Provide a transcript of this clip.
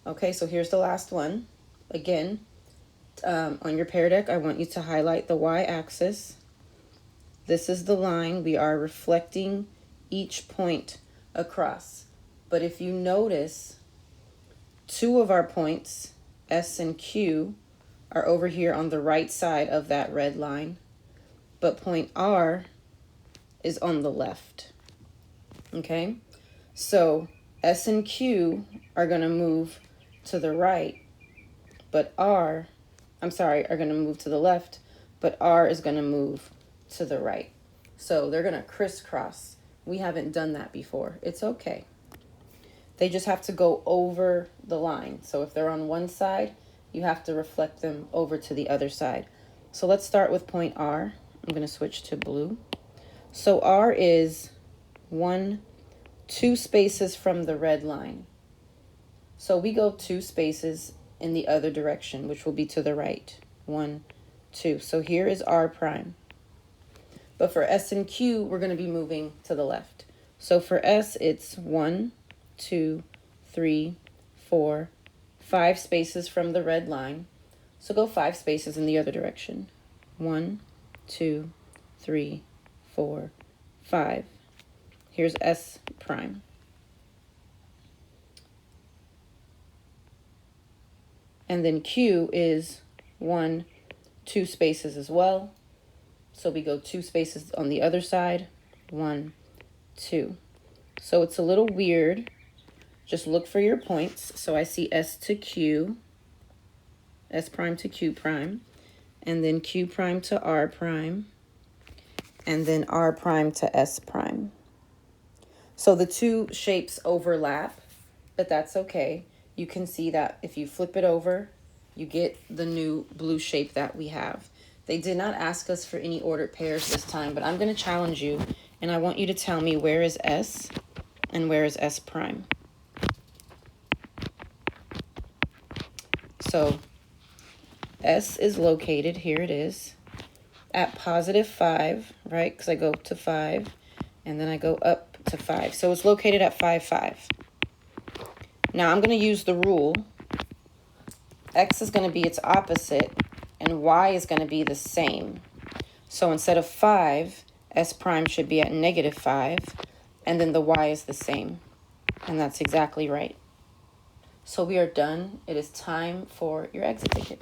Okay, so here's the last one. Again, on your Pear Deck, I want you to highlight the y-axis. This is the line. We are reflecting each point across. But if you notice, two of our points, S and Q, are over here on the right side of that red line, but point R is on the left. Okay, so S and Q are going to move to the right, but are going to move to the left, but R is going to move to the right. So they're going to crisscross. We haven't done that before. It's okay. They just have to go over the line. So if they're on one side, you have to reflect them over to the other side. So let's start with point R. I'm going to switch to blue. So R is 2 spaces from the red line. So we go 2 spaces in the other direction, which will be to the right. 1, 2. So here is R prime. But for S and Q, we're going to be moving to the left. So for S, it's 1, 2, 3, 4, 5 spaces from the red line. So go 5 spaces in the other direction. 1, 2, 3, 4, 5. Here's S prime. And then Q is 1, 2 spaces as well. So we go 2 spaces on the other side. 1, 2. So it's a little weird. Just look for your points. So I see S to Q, S prime to Q prime, and then Q prime to R prime, and then R prime to S prime. So the 2 shapes overlap, but that's okay. You can see that if you flip it over, you get the new blue shape that we have. They did not ask us for any ordered pairs this time, but I'm going to challenge you, and I want you to tell me where is S and where is S prime. So S is located, here it is, at +5, right? Because I go to 5, and then I go up to 5. So it's located at 5, 5. Now I'm going to use the rule. X is going to be its opposite, and Y is going to be the same. So instead of 5, S prime should be at -5, and then the Y is the same. And that's exactly right. So we are done. It is time for your exit ticket.